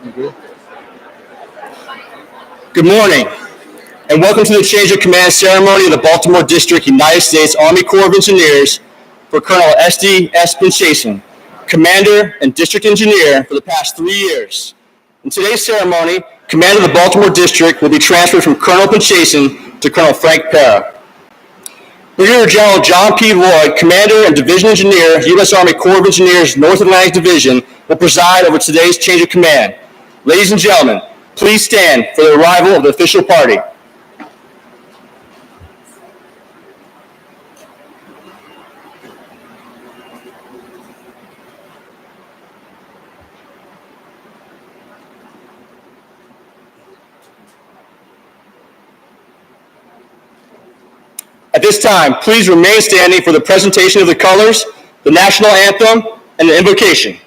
Good morning, and welcome to the Change of Command ceremony of the Baltimore District United States Army Corps of Engineers for Colonel Estee S. Pinchasin, Commander and District Engineer for the past 3 years. In today's ceremony, Commander of the Baltimore District will be transferred from Colonel Pinchasin to Colonel Frank Pera. Brigadier General John P. Lloyd, Commander and Division Engineer, U.S. Army Corps of Engineers, North Atlantic Division, will preside over today's change of command. Ladies and gentlemen, please stand for the arrival of the official party. At this time, please remain standing for the presentation of the colors, the national anthem, and the invocation.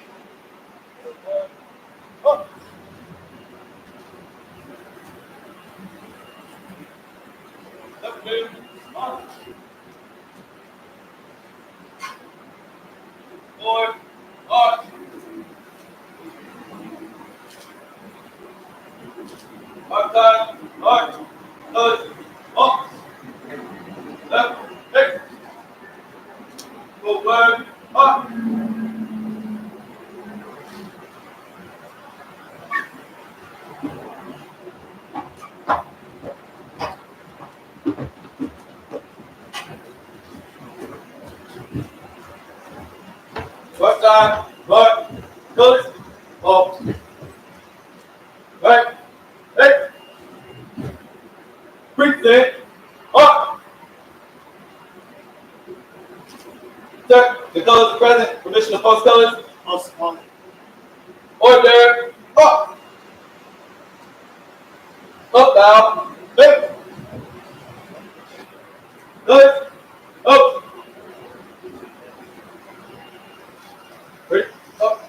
The colors are present. Permission to post colors. Order. Up. Up, down. Hey. Good. Up. Ready. Up.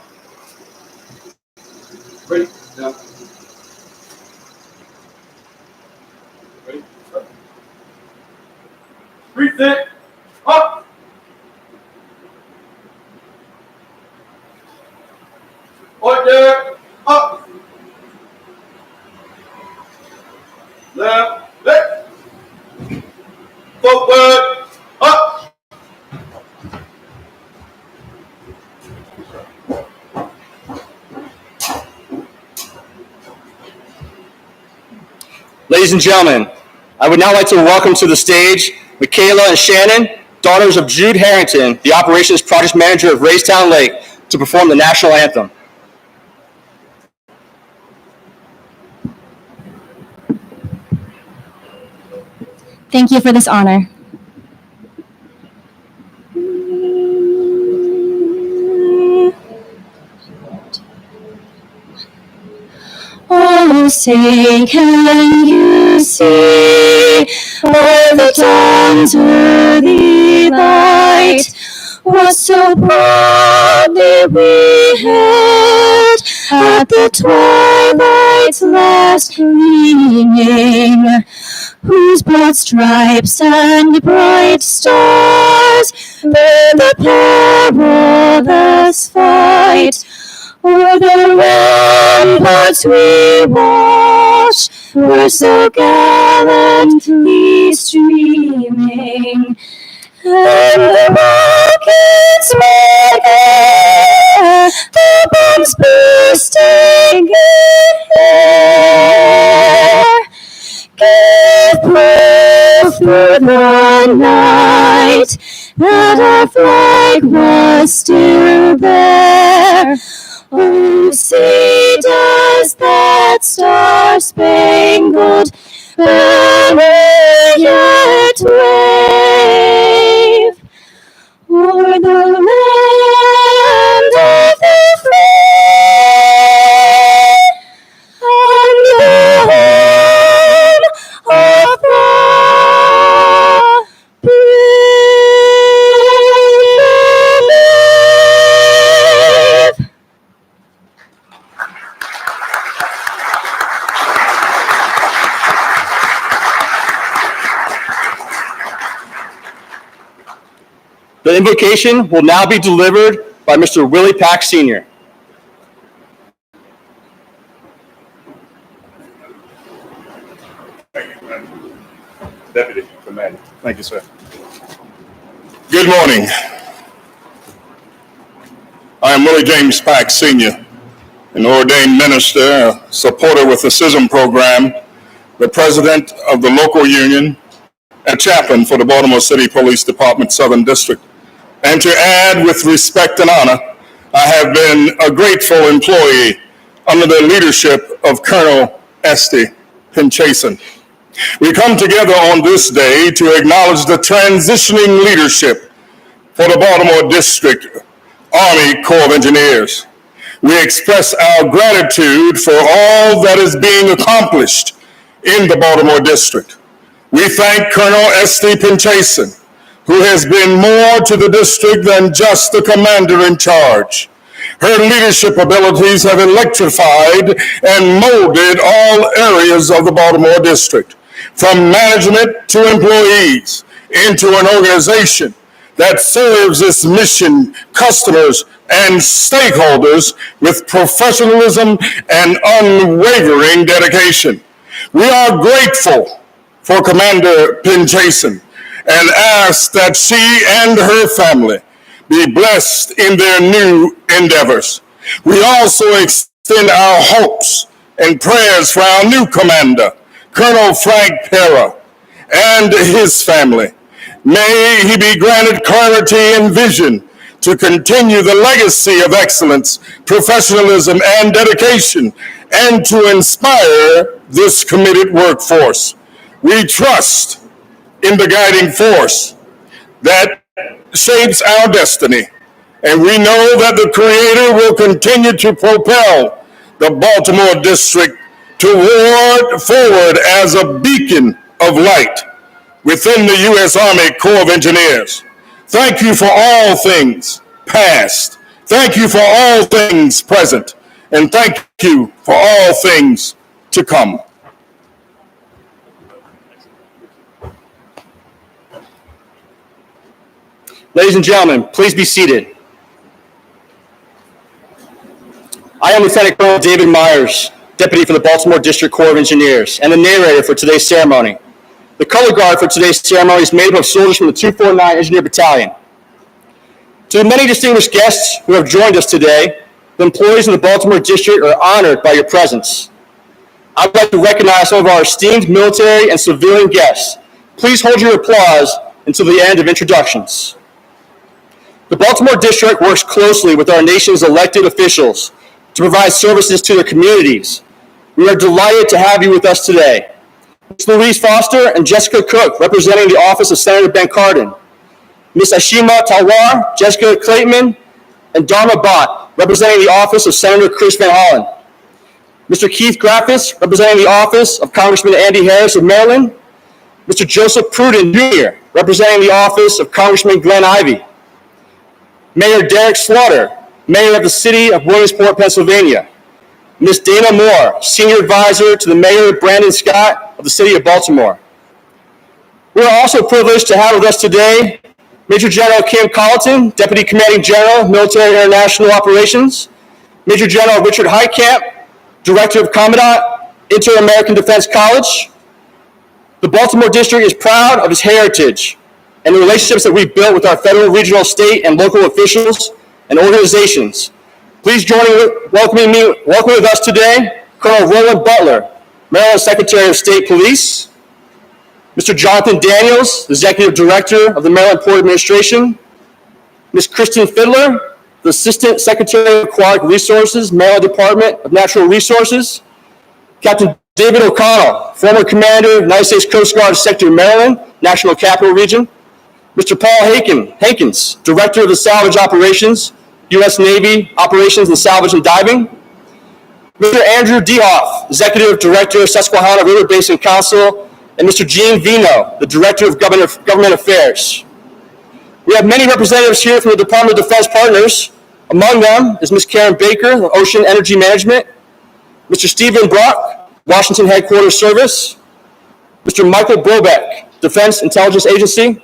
Ready. Down. Ready. Up. Reset. Up. Order, up, left, left, forward, up. Ladies and gentlemen, I would now like to welcome to the stage Michaela and Shannon, daughters of Jude Harrington, the Operations Project Manager of Raystown Lake, to perform the national anthem. Thank you for this honor. Oh, say, can you see where the dawn's worthy light was so proudly we hailed at the twilight's last gleaming, whose broad stripes and bright stars bear the perilous fight. O'er the ramparts we watched were so gallantly streaming, and the rockets began, the bombs bursting in air, gave proof through the night that our flag was still there. Oh, say does that star-spangled banner yet wave o'er the land of the free and the home of the brave. The invocation will now be delivered by Mr. Willie Pack Sr. Deputy Commander. Thank you, sir. Good morning. I am Willie James Pack, Sr., an ordained minister, a supporter with the CISM program, the president of the local union, and chaplain for the Baltimore City Police Department Southern District. And to add, with respect and honor, I have been a grateful employee under the leadership of Colonel Estee Pinchasin. We come together on this day to acknowledge the transitioning leadership for the Baltimore District Army Corps of Engineers. We express our gratitude for all that is being accomplished in the Baltimore District. We thank Colonel Estee Pinchasin, who has been more to the district than just the commander in charge. Her leadership abilities have electrified and molded all areas of the Baltimore District, from management to employees, into an organization that serves its mission, customers, and stakeholders with professionalism and unwavering dedication. We are grateful for Commander Pinchasin and ask that she and her family be blessed in their new endeavors. We also extend our hopes and prayers for our new commander, Colonel Frank Pera, and his family. May he be granted clarity and vision to continue the legacy of excellence, professionalism, and dedication, and to inspire this committed workforce. We trust in the guiding force that shapes our destiny, and we know that the Creator will continue to propel the Baltimore District forward as a beacon of light within the U.S. Army Corps of Engineers. Thank you for all things past. Thank you for all things present. And thank you for all things to come. Ladies and gentlemen, please be seated. I am Lieutenant Colonel David Myers, Deputy for the Baltimore District Corps of Engineers, and the narrator for today's ceremony. The color guard for today's ceremony is made up of soldiers from the 249 Engineer Battalion. To the many distinguished guests who have joined us today, the employees of the Baltimore District are honored by your presence. I'd like to recognize some of our esteemed military and civilian guests. Please hold your applause until the end of introductions. The Baltimore District works closely with our nation's elected officials to provide services to their communities. We are delighted to have you with us today. Ms. Louise Foster and Jessica Cook, representing the office of Senator Ben Cardin. Ms. Ashima Talwar, Jessica Clayton, and Dharma Bhatt, representing the office of Senator Chris Van Hollen. Mr. Keith Graffis, representing the office of Congressman Andy Harris of Maryland. Mr. Joseph Pruden Jr., representing the office of Congressman Glenn Ivey. Mayor Derek Slaughter, Mayor of the City of Williamsport, Pennsylvania. Ms. Dana Moore, Senior Advisor to the Mayor Brandon Scott of the City of Baltimore. We are also privileged to have with us today Major General Kim Colleton, Deputy Commanding General, Military International Operations. Major General Richard Heitkamp, Director of Commandant, Inter-American Defense College. The Baltimore District is proud of its heritage and the relationships that we've built with our federal, regional, state, and local officials and organizations. Please join me welcoming with us today, Colonel Roland Butler, Maryland Secretary of State Police, Mr. Jonathan Daniels, Executive Director of the Maryland Port Administration, Ms. Kristen Fiddler, the Assistant Secretary of Aquatic Resources, Maryland Department of Natural Resources, Captain David O'Connell, former Commander, United States Coast Guard Sector Maryland, National Capital Region, Mr. Paul Hankins, Director of the Salvage Operations, U.S. Navy Operations and Salvage and Diving, Mr. Andrew Dehoff, Executive Director of Susquehanna River Basin Council, and Mr. Gene Vino, the Director of Government Affairs. We have many representatives here from the Department of Defense partners. Among them is Ms. Karen Baker, of Ocean Energy Management, Mr. Stephen Brock, Washington Headquarters Service, Mr. Michael Brobeck, Defense Intelligence Agency,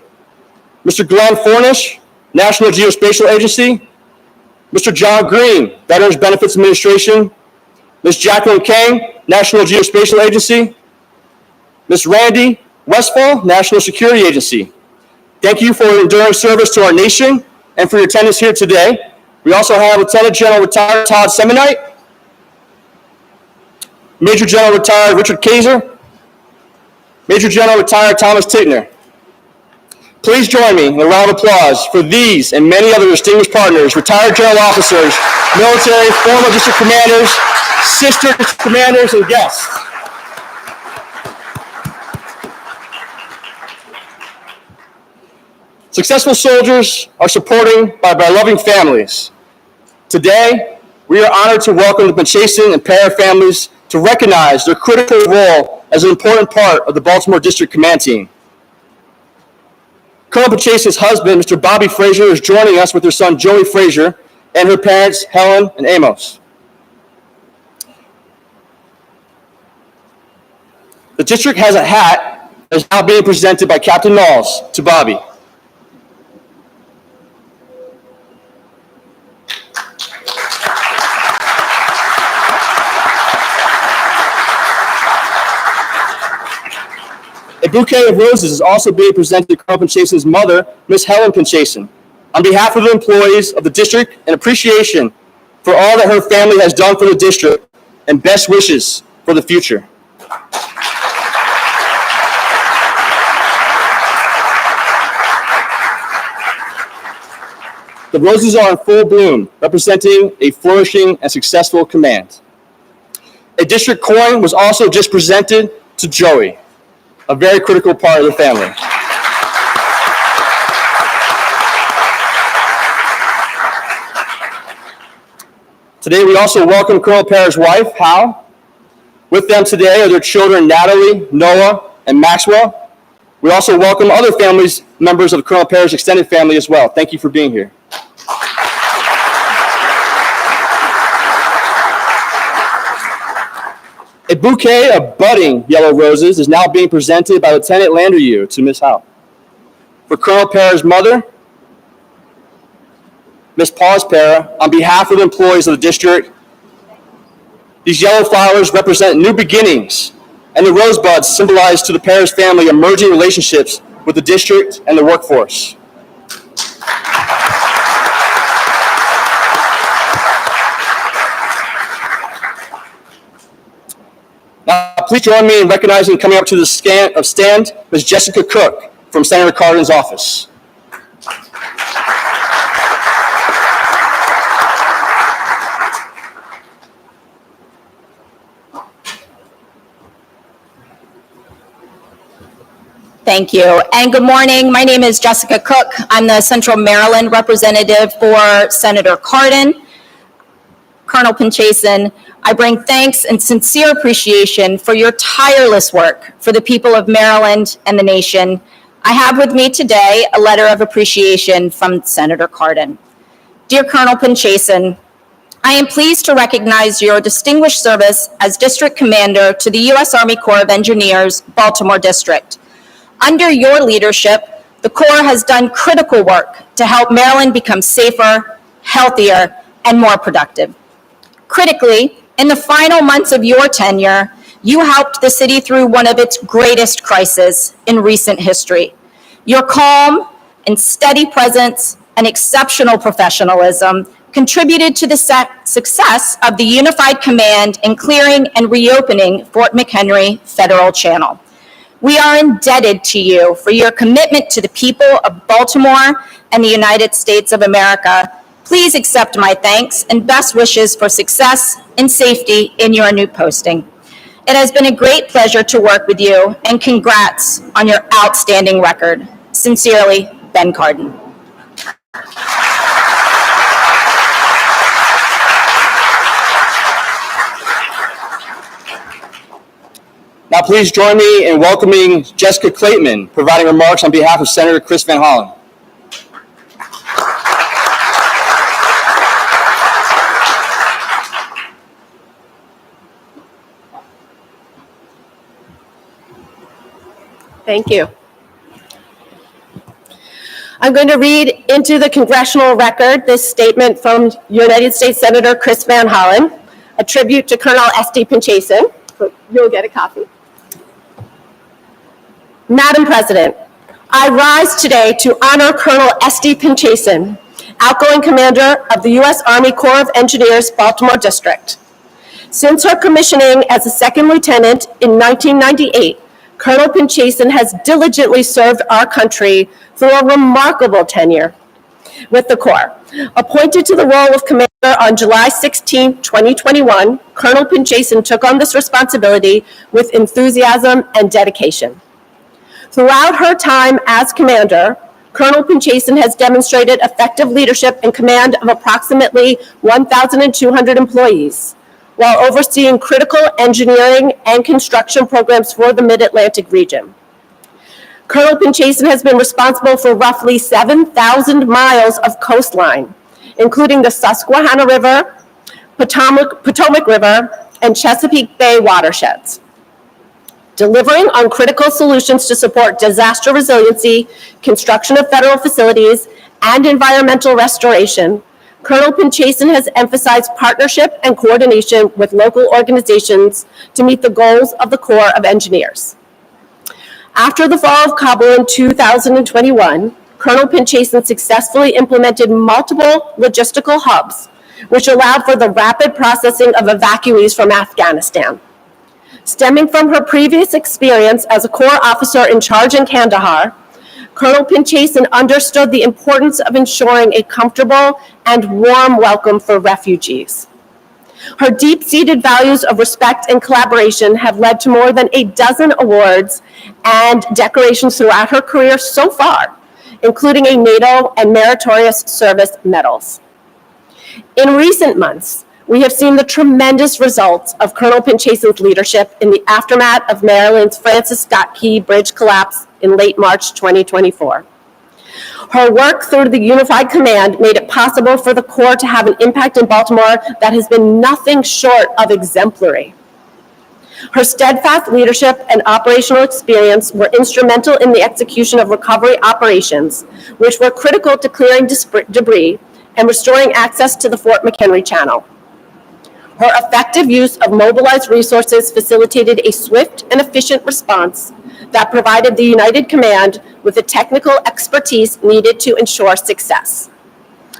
Mr. Glenn Fornish, National Geospatial Agency, Mr. John Green, Veterans Benefits Administration, Ms. Jacqueline Kang, National Geospatial Agency, Ms. Randy Westfall, National Security Agency. Thank you for your enduring service to our nation and for your attendance here today. We also have Lieutenant General Retired Todd Semonite, Major General Retired Richard Kaiser, Major General Retired Thomas Tickner. Please join me in a round of applause for these and many other distinguished partners, retired general officers, military, former district commanders, sister district commanders, and guests. Successful soldiers are supported by loving families. Today, we are honored to welcome the Pinchasin and Pera families to recognize their critical role as an important part of the Baltimore District Command Team. Colonel Pinchasin's husband, Mr. Bobby Frazier, is joining us with her son, Joey Frazier, and her parents, Helen and Amos. The district has a hat that is now being presented by Captain Knowles to Bobby. A bouquet of roses is also being presented to Colonel Pinchasin's mother, Miss Helen Pinchasin, on behalf of the employees of the district and appreciation for all that her family has done for the district and best wishes for the future. The roses are in full bloom, representing a flourishing and successful command. A district coin was also just presented to Joey, a very critical part of the family. Today, we also welcome Colonel Pera's wife, Hal. With them today are their children, Natalie, Noah, and Maxwell. We also welcome other families, members of Colonel Pera's extended family as well. Thank you for being here. A bouquet of budding yellow roses is now being presented by Lieutenant Landeryew to Ms. Howe. For Colonel Pera's mother, Ms. Paws Pera, on behalf of the employees of the district, these yellow flowers represent new beginnings, and the rosebuds symbolize to the Pera's family emerging relationships with the district and the workforce. Now, please join me in recognizing coming up to the stand Ms. Jessica Cook from Senator Cardin's office. Thank you, and good morning. My name is Jessica Cook. I'm the Central Maryland representative for Senator Cardin. Colonel Pinchasin, I bring thanks and sincere appreciation for your tireless work for the people of Maryland and the nation. I have with me today a letter of appreciation from Senator Cardin. Dear Colonel Pinchasin, I am pleased to recognize your distinguished service as District Commander to the U.S. Army Corps of Engineers, Baltimore District. Under your leadership, the Corps has done critical work to help Maryland become safer, healthier, and more productive. Critically, in the final months of your tenure, you helped the city through one of its greatest crises in recent history. Your calm and steady presence and exceptional professionalism contributed to the success of the Unified Command in clearing and reopening Fort McHenry Federal Channel. We are indebted to you for your commitment to the people of Baltimore and the United States of America. Please accept my thanks and best wishes for success and safety in your new posting. It has been a great pleasure to work with you, and congrats on your outstanding record. Sincerely, Ben Cardin. Now please join me in welcoming Jessica Clayton, providing remarks on behalf of Senator Chris Van Hollen. Thank you. I'm going to read into the congressional record this statement from United States Senator Chris Van Hollen, a tribute to Colonel Estee Pinchasin. You'll get a copy. Madam President, I rise today to honor Colonel Estee Pinchasin, outgoing commander of the U.S. Army Corps of Engineers, Baltimore District. Since her commissioning as a second lieutenant in 1998, Colonel Pinchasin has diligently served our country through a remarkable tenure with the Corps. Appointed to the role of commander on July 16, 2021, Colonel Pinchasin took on this responsibility with enthusiasm and dedication. Throughout her time as commander, Colonel Pinchasin has demonstrated effective leadership and command of approximately 1,200 employees, while overseeing critical engineering and construction programs for the Mid-Atlantic region. Colonel Pinchasin has been responsible for roughly 7,000 miles of coastline, including the Susquehanna River, Potomac River, and Chesapeake Bay watersheds. Delivering on critical solutions to support disaster resiliency, construction of federal facilities, and environmental restoration, Colonel Pinchasin has emphasized partnership and coordination with local organizations to meet the goals of the Corps of Engineers. After the fall of Kabul in 2021, Colonel Pinchasin successfully implemented multiple logistical hubs, which allowed for the rapid processing of evacuees from Afghanistan. Stemming from her previous experience as a Corps officer in charge in Kandahar, Colonel Pinchasin understood the importance of ensuring a comfortable and warm welcome for refugees. Her deep-seated values of respect and collaboration have led to more than a dozen awards and decorations throughout her career so far, including a NATO and Meritorious Service medals. In recent months, we have seen the tremendous results of Colonel Pinchasin's leadership in the aftermath of Maryland's Francis Scott Key Bridge collapse in late March 2024. Her work through the Unified Command made it possible for the Corps to have an impact in Baltimore that has been nothing short of exemplary. Her steadfast leadership and operational experience were instrumental in the execution of recovery operations, which were critical to clearing debris and restoring access to the Fort McHenry Channel. Her effective use of mobilized resources facilitated a swift and efficient response that provided the United Command with the technical expertise needed to ensure success.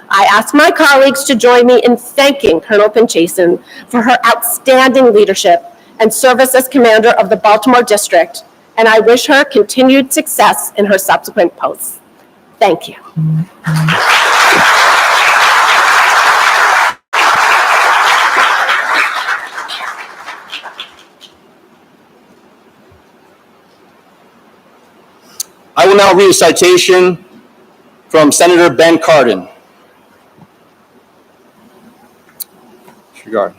I ask my colleagues to join me in thanking Colonel Pinchasin for her outstanding leadership and service as commander of the Baltimore District, and I wish her continued success in her subsequent posts. Thank you. I will now read a citation from Senator Ben Cardin. Disregard.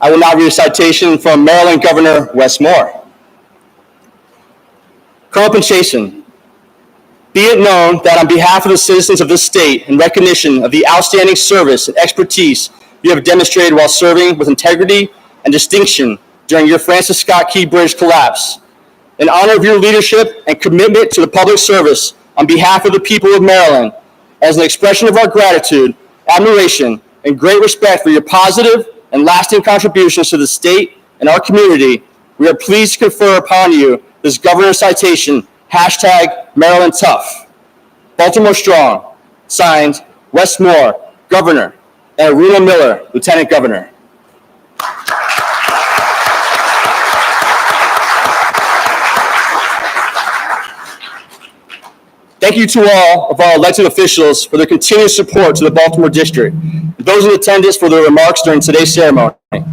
I will now read a citation from Maryland Governor Wes Moore. Colonel Pinchasin, be it known that on behalf of the citizens of this state, in recognition of the outstanding service and expertise you have demonstrated while serving with integrity and distinction during your Francis Scott Key Bridge collapse, in honor of your leadership and commitment to the public service on behalf of the people of Maryland, as an expression of our gratitude, admiration, and great respect for your positive and lasting contributions to the state and our community, we are pleased to confer upon you this governor's citation, #Maryland Tough. Baltimore Strong. Signed, Wes Moore, Governor, and Aruna Miller, Lieutenant Governor. Thank you to all of our elected officials for their continued support to the Baltimore District, and those in attendance for their remarks during today's ceremony. We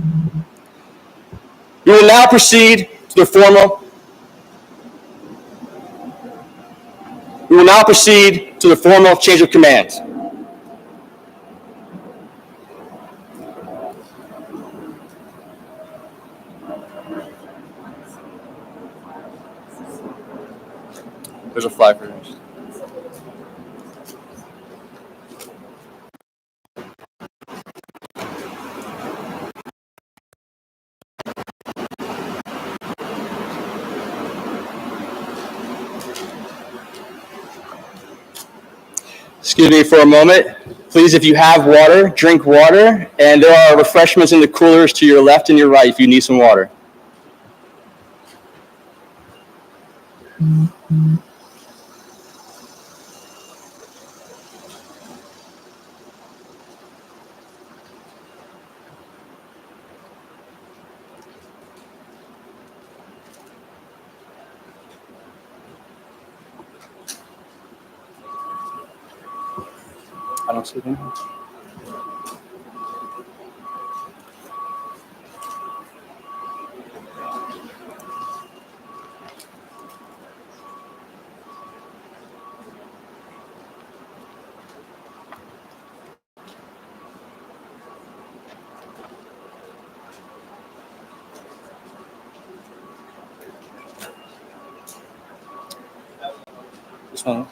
will now proceed to the formal change of command. There's a flag for this. Excuse me for a moment. Please, if you have water, drink water, and there are refreshments in the coolers to your left and your right if you need some water. I don't see them. This one.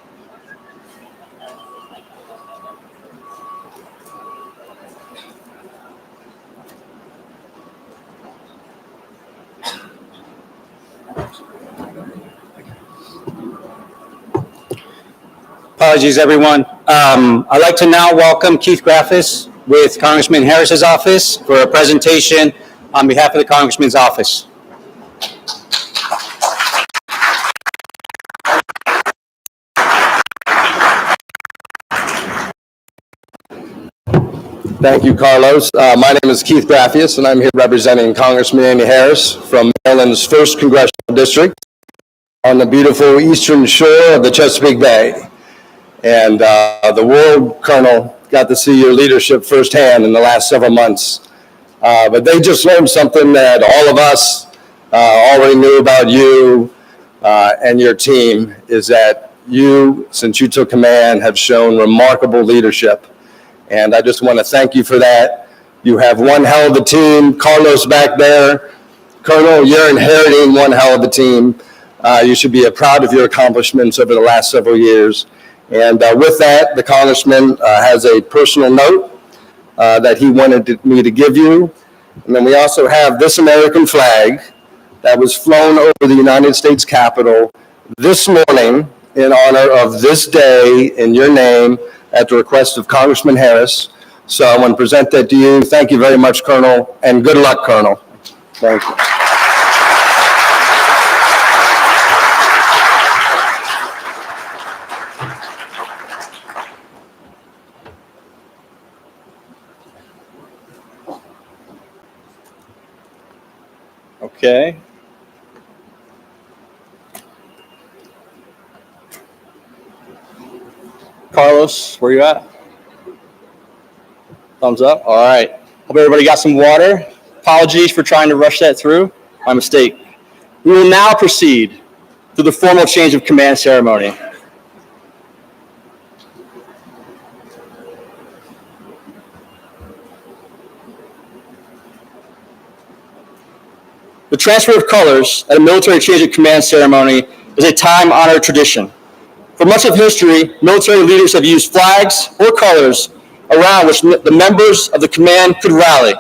Apologies, everyone. I'd like to now welcome Keith Graffis with Congressman Harris's office for a presentation on behalf of the Congressman's office. Thank you, Carlos. My name is Keith Graffius, and I'm here representing Congressman Andy Harris from Maryland's 1st Congressional District on the beautiful eastern shore of the Chesapeake Bay. And the world, Colonel, got to see your leadership firsthand in the last several months. But they just learned something that all of us already knew about you and your team, is that you, since you took command, have shown remarkable leadership. And I just want to thank you for that. You have one hell of a team. Carlos back there. Colonel, you're inheriting one hell of a team. You should be proud of your accomplishments over the last several years. And with that, the Congressman has a personal note that he wanted me to give you. And then we also have this American flag that was flown over the United States Capitol this morning in honor of this day in your name, at the request of Congressman Harris. So I want to present that to you. Thank you very much, Colonel, and good luck, Colonel. Thank you. Okay. Carlos, where you at? Thumbs up. All right. Hope everybody got some water. Apologies for trying to rush that through. My mistake. We will now proceed to the formal change of command ceremony. The transfer of colors at a military change of command ceremony is a time-honored tradition. For much of history, military leaders have used flags or colors around which the members of the command could rally.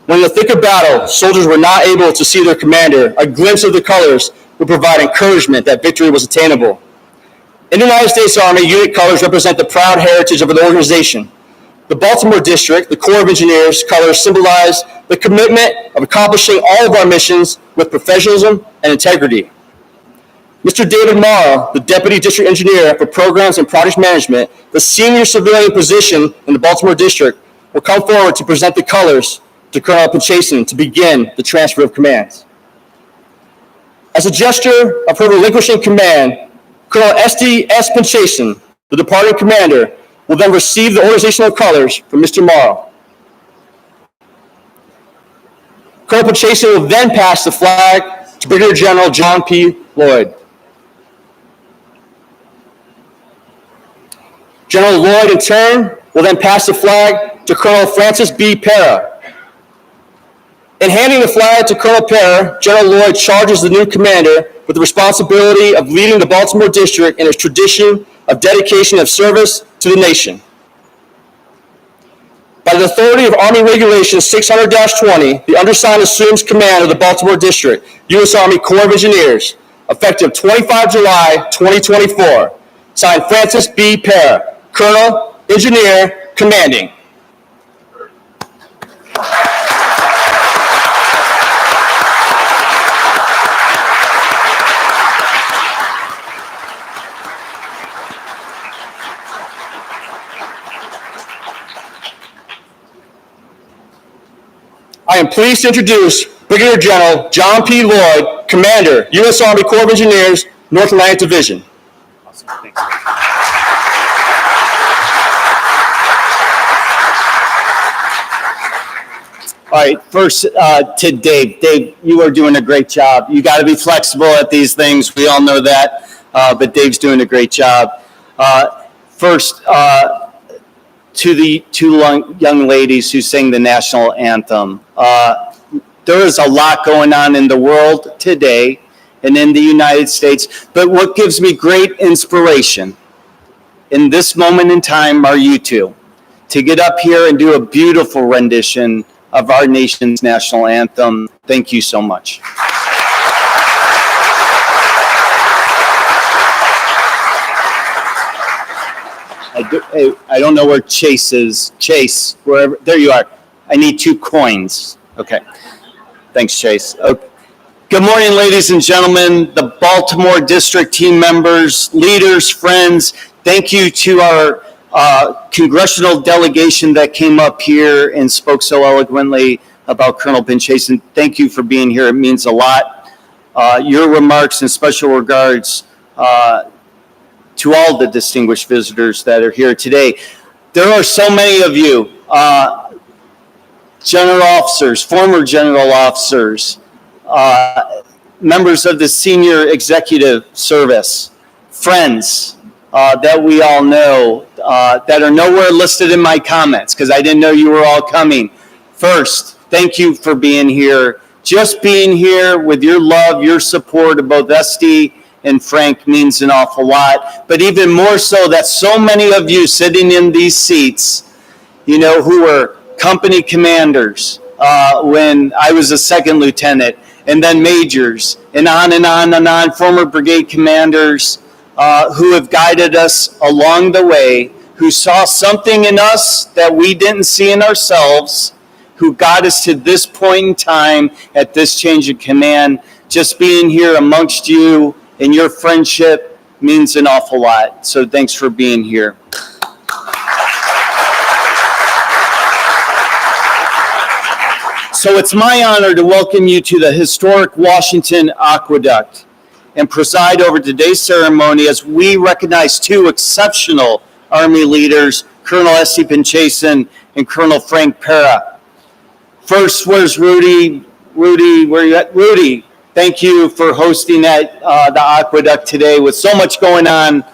When in the thick of battle, soldiers were not able to see their commander, a glimpse of the colors would provide encouragement that victory was attainable. In the United States Army, unit colors represent the proud heritage of an organization. The Baltimore District, the Corps of Engineers, colors symbolize the commitment of accomplishing all of our missions with professionalism and integrity. Mr. David Morrow, the Deputy District Engineer for Programs and Project Management, the senior civilian position in the Baltimore District, will come forward to present the colors to Colonel Pinchasin to begin the transfer of commands. As a gesture of her relinquishing command, Colonel Estee S. Pinchasin, the departing commander, will then receive the organizational colors from Mr. Morrow. Colonel Pinchasin will then pass the flag to Brigadier General John P. Lloyd. General Lloyd, in turn, will then pass the flag to Colonel Francis B. Pera. In handing the flag to Colonel Pera, General Lloyd charges the new commander with the responsibility of leading the Baltimore District in its tradition of dedication of service to the nation. By the authority of Army Regulations 600-20, the undersigned assumes command of the Baltimore District, U.S. Army Corps of Engineers, effective 25 July 2024. Signed, Francis B. Pera, Colonel, Engineer, Commanding. I am pleased to introduce Brigadier General John P. Lloyd, Commander, U.S. Army Corps of Engineers, North Atlantic Division. Awesome. Thanks. All right, first to Dave. Dave, you are doing a great job. You got to be flexible at these things. We all know that, but Dave's doing a great job. First, to the two young ladies who sang the national anthem. There is a lot going on in the world today and in the United States, but what gives me great inspiration in this moment in time are you two, to get up here and do a beautiful rendition of our nation's national anthem. Thank you so much. I don't know where Chase is. Chase, wherever, there you are. I need 2 coins. Okay. Thanks, Chase. Okay. Good morning, ladies and gentlemen, the Baltimore District team members, leaders, friends. Thank you to our congressional delegation that came up here and spoke so eloquently about Colonel Pinchasin. Thank you for being here. It means a lot. Your remarks and special regards to all the distinguished visitors that are here today. There are so many of you, general officers, former general officers, members of the senior executive service, friends that we all know that are nowhere listed in my comments because I didn't know you were all coming. First, thank you for being here. Just being here with your love, your support of both Estee and Frank means an awful lot. But even more so that so many of you sitting in these seats, you know, who were company commanders when I was a second lieutenant, and then majors, and on and on and on, former brigade commanders who have guided us along the way, who saw something in us that we didn't see in ourselves, who got us to this point in time at this change of command. Just being here amongst you and your friendship means an awful lot. So thanks for being here. So it's my honor to welcome you to the historic Washington Aqueduct and preside over today's ceremony as we recognize 2 exceptional Army leaders, Colonel Estee Pinchasin and Colonel Frank Pera. First, where's Rudy? Rudy, where are you at? Rudy, thank you for hosting at the Aqueduct today with so much going on,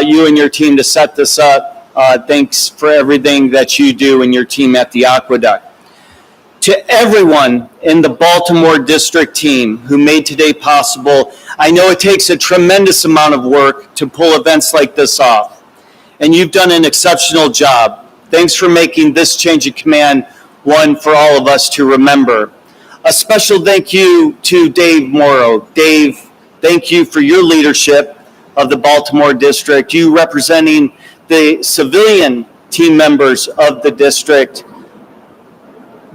you and your team to set this up. Thanks for everything that you do and your team at the Aqueduct. To everyone in the Baltimore District team who made today possible, I know it takes a tremendous amount of work to pull events like this off, and you've done an exceptional job. Thanks for making this change of command one for all of us to remember. A special thank you to Dave Morrow. Dave, thank you for your leadership of the Baltimore District, you representing the civilian team members of the district.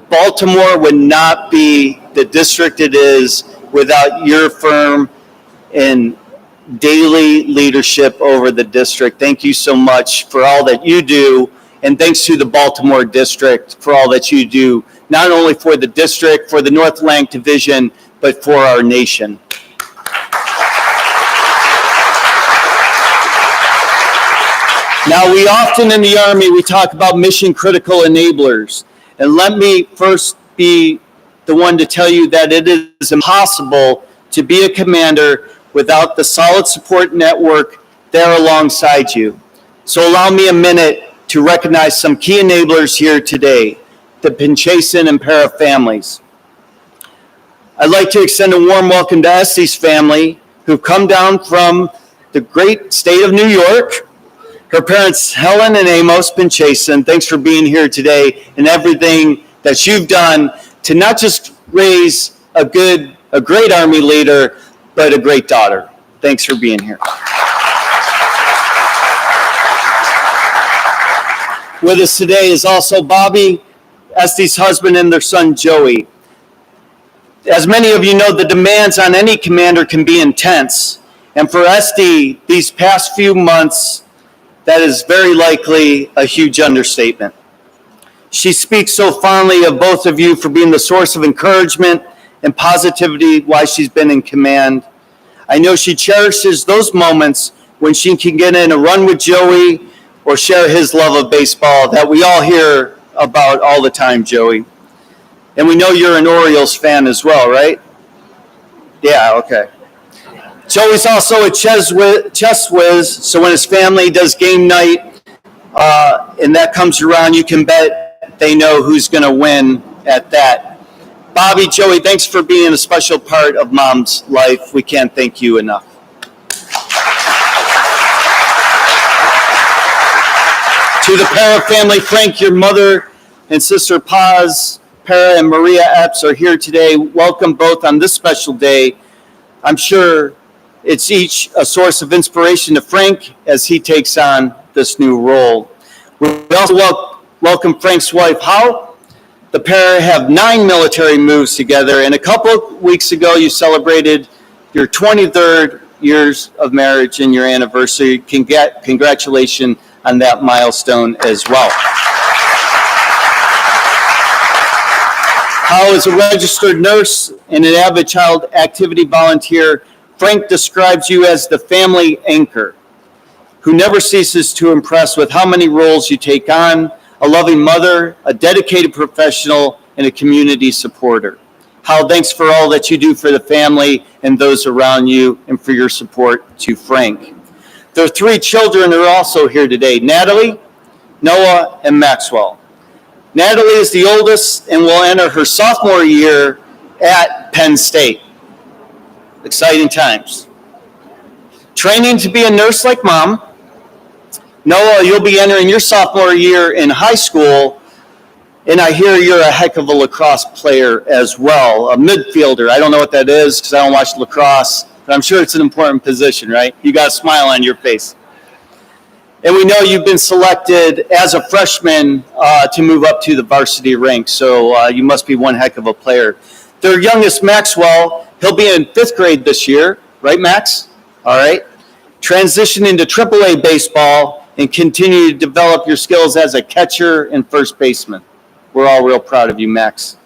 Baltimore would not be the district it is without your firm and daily leadership over the district. Thank you so much for all that you do, and thanks to the Baltimore District for all that you do, not only for the district, for the North Atlantic Division, but for our nation. Now, we often in the Army, we talk about mission critical enablers. And let me first be the one to tell you that it is impossible to be a commander without the solid support network there alongside you. So allow me a minute to recognize some key enablers here today, the Pinchasin and Pera families. I'd like to extend a warm welcome to Estee's family, who've come down from the great state of New York. Her parents, Helen and Amos Pinchasin, thanks for being here today and everything that you've done to not just raise a great Army leader, but a great daughter. Thanks for being here. With us today is also Bobby, Estee's husband, and their son, Joey. As many of you know, the demands on any commander can be intense. And for Estee, these past few months, that is very likely a huge understatement. She speaks so fondly of both of you for being the source of encouragement and positivity while she's been in command. I know she cherishes those moments when she can get in a run with Joey or share his love of baseball that we all hear about all the time, Joey. And we know you're an Orioles fan as well, right? Yeah, okay. Joey's also a chess whiz, so when his family does game night and that comes around, you can bet they know who's going to win at that. Bobby, Joey, thanks for being a special part of Mom's life. We can't thank you enough. To the Pera family, Frank, your mother and sister Paz, Pera and Maria Epps are here today. Welcome both on this special day. I'm sure it's each a source of inspiration to Frank as he takes on this new role. We also welcome Frank's wife, How. The pair have 9 military moves together, and a couple of weeks ago you celebrated your 23rd years of marriage and your anniversary. Congratulations on that milestone as well. How is a registered nurse and an avid child activity volunteer. Frank describes you as the family anchor who never ceases to impress with how many roles you take on, a loving mother, a dedicated professional, and a community supporter. How, thanks for all that you do for the family and those around you and for your support to Frank. Their 3 children are also here today, Natalie, Noah, and Maxwell. Natalie is the oldest and will enter her sophomore year at Penn State. Exciting times. Training to be a nurse like Mom. Noah, you'll be entering your sophomore year in high school, and I hear you're a heck of a lacrosse player as well, a midfielder. I don't know what that is because I don't watch lacrosse, but I'm sure it's an important position, right? You got a smile on your face. And we know you've been selected as a freshman to move up to the varsity ranks, so you must be one heck of a player. Their youngest, Maxwell, he'll be in 5th grade this year, right, Max? All right. Transition into AAA baseball and continue to develop your skills as a catcher and first baseman. We're all real proud of you, Max.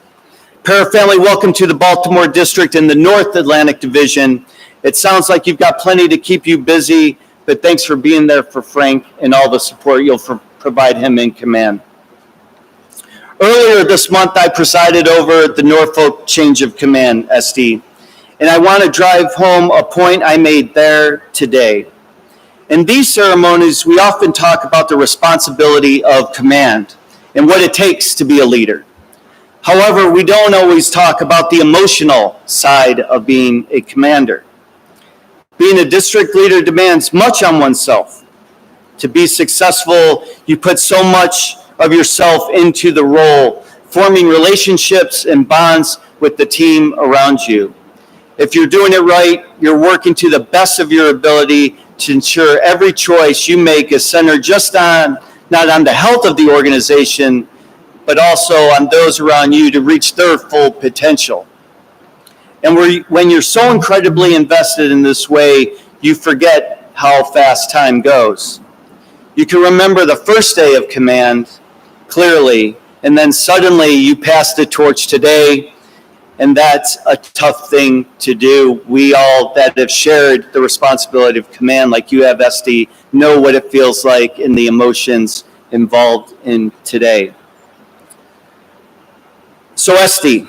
Pera family, welcome to the Baltimore District in the North Atlantic Division. It sounds like you've got plenty to keep you busy, but thanks for being there for Frank and all the support you'll provide him in command. Earlier this month, I presided over the Norfolk change of command, Estee, and I want to drive home a point I made there today. In these ceremonies, we often talk about the responsibility of command and what it takes to be a leader. However, we don't always talk about the emotional side of being a commander. Being a district leader demands much on oneself. To be successful, you put so much of yourself into the role, forming relationships and bonds with the team around you. If you're doing it right, you're working to the best of your ability to ensure every choice you make is centered not on the health of the organization, but also on those around you to reach their full potential. And when you're so incredibly invested in this way, you forget how fast time goes. You can remember the first day of command clearly, and then suddenly you pass the torch today, and that's a tough thing to do. We all that have shared the responsibility of command, like you have, Estee, know what it feels like and the emotions involved in today. So, Estee,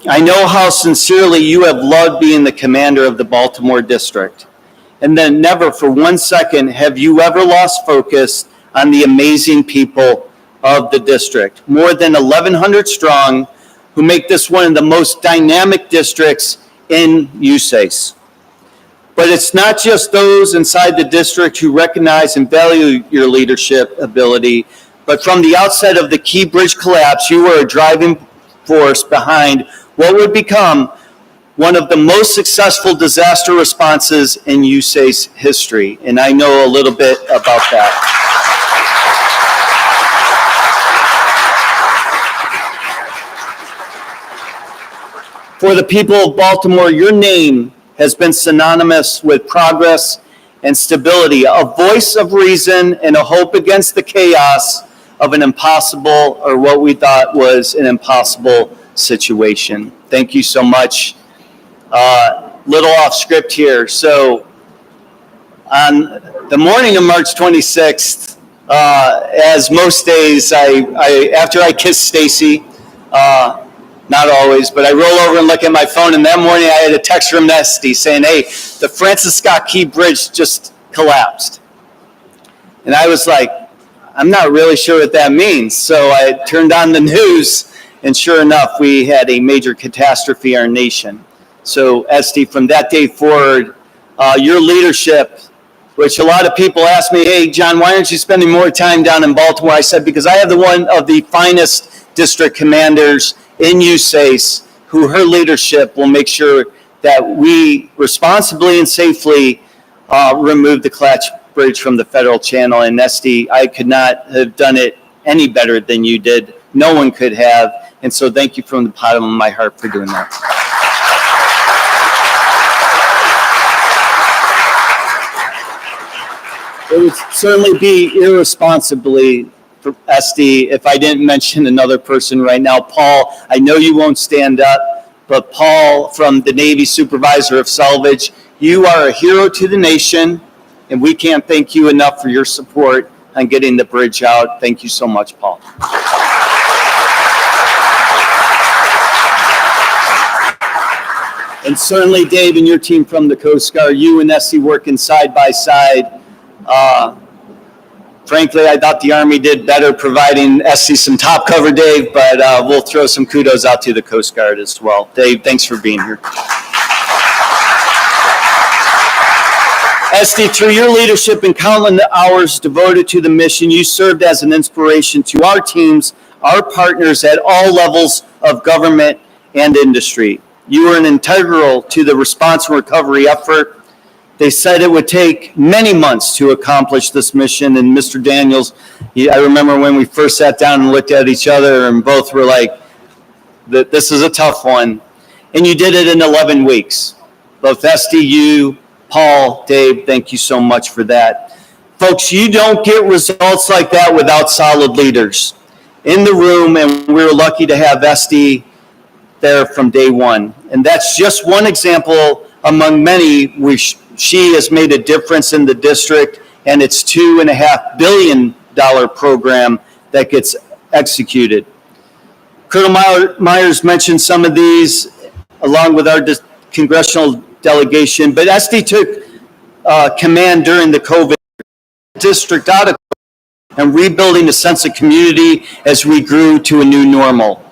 I know how sincerely you have loved being the commander of the Baltimore District, and then never for 1 second have you ever lost focus on the amazing people of the district, more than 1,100 strong, who make this one of the most dynamic districts in USACE. But it's not just those inside the district who recognize and value your leadership ability, but from the outset of the Key Bridge collapse, you were a driving force behind what would become one of the most successful disaster responses in USACE history. And I know a little bit about that. For the people of Baltimore, your name has been synonymous with progress and stability, a voice of reason and a hope against the chaos of an impossible, or what we thought was an impossible situation. Thank you so much. Little off script here. So on the morning of March 26th, as most days, after I kissed Stacy, not always, but I roll over and look at my phone, and that morning I had a text from Estee saying, hey, the Francis Scott Key Bridge just collapsed. And I was like, I'm not really sure what that means. So I turned on the news, and sure enough, we had a major catastrophe in our nation. So Estee, from that day forward, your leadership, which a lot of people ask me, hey, John, why aren't you spending more time down in Baltimore? I said, because I have one of the finest district commanders in USACE, who her leadership will make sure that we responsibly and safely remove the collapsed bridge from the federal channel. And Estee, I could not have done it any better than you did. No one could have. And so thank you from the bottom of my heart for doing that. It would certainly be irresponsibly for Estee if I didn't mention another person right now. Paul, I know you won't stand up, but Paul from the Navy Supervisor of Salvage, you are a hero to the nation, and we can't thank you enough for your support on getting the bridge out. Thank you so much, Paul. And certainly, Dave and your team from the Coast Guard, you and Estee working side by side. Frankly, I thought the Army did better providing Estee some top cover, Dave, but we'll throw some kudos out to the Coast Guard as well. Dave, thanks for being here. Estee, through your leadership and countless hours devoted to the mission, you served as an inspiration to our teams, our partners at all levels of government and industry. You were an integral to the response and recovery effort. They said it would take many months to accomplish this mission. And Mr. Daniels, I remember when we first sat down and looked at each other and both were like, this is a tough one. And you did it in 11 weeks. Both Estee, you, Paul, Dave, thank you so much for that. Folks, you don't get results like that without solid leaders in the room. And we were lucky to have Estee there from day one. And that's just one example among many which she has made a difference in the district and its $2.5 billion program that gets executed. Colonel Myers mentioned some of these along with our congressional delegation, but Estee took command during the COVID district out of and rebuilding a sense of community as we grew to a new normal.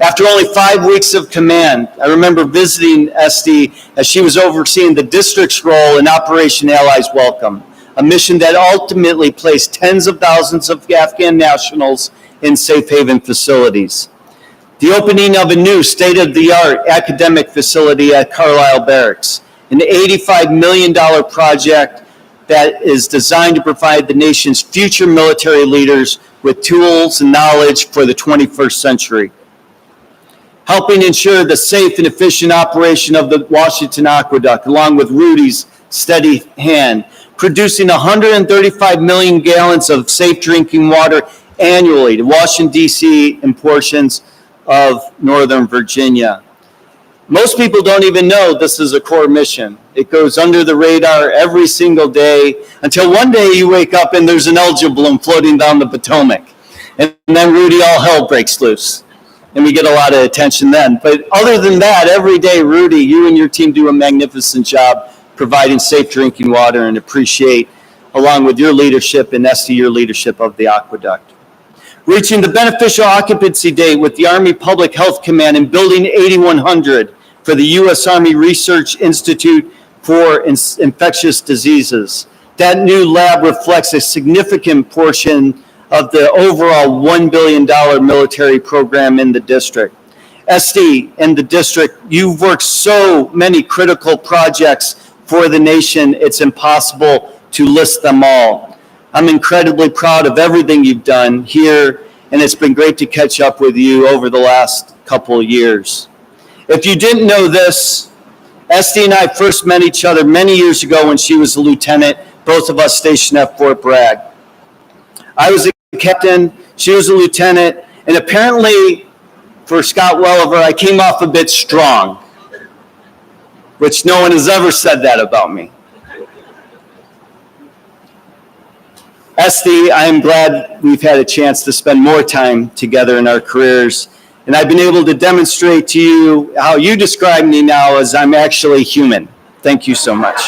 After only 5 weeks of command, I remember visiting Estee as she was overseeing the district's role in Operation Allies Welcome, a mission that ultimately placed tens of thousands of Afghan nationals in safe haven facilities. The opening of a new state-of-the-art academic facility at Carlisle Barracks, an $85 million project that is designed to provide the nation's future military leaders with tools and knowledge for the 21st century. Helping ensure the safe and efficient operation of the Washington Aqueduct, along with Rudy's steady hand, producing 135 million gallons of safe drinking water annually to Washington, D.C. and portions of Northern Virginia. Most people don't even know this is a core mission. It goes under the radar every single day until one day you wake up and there's an algae bloom floating down the Potomac. And then Rudy, all hell breaks loose. And we get a lot of attention then. But other than that, every day, Rudy, you and your team do a magnificent job providing safe drinking water, and appreciate, along with your leadership and Estee, your leadership of the aqueduct. Reaching the beneficial occupancy date with the Army Public Health Command in Building 8100 for the U.S. Army Research Institute for Infectious Diseases. That new lab reflects a significant portion of the overall $1 billion military program in the district. Estee and the district, you've worked so many critical projects for the nation, it's impossible to list them all. I'm incredibly proud of everything you've done here, and it's been great to catch up with you over the last couple of years. If you didn't know this, Estee and I first met each other many years ago when she was a lieutenant, both of us stationed at Fort Bragg. I was a captain, she was a lieutenant, and apparently for Scott Welliver, I came off a bit strong, which no one has ever said that about me. Estee, I am glad we've had a chance to spend more time together in our careers, and I've been able to demonstrate to you how you describe me now as I'm actually human. Thank you so much.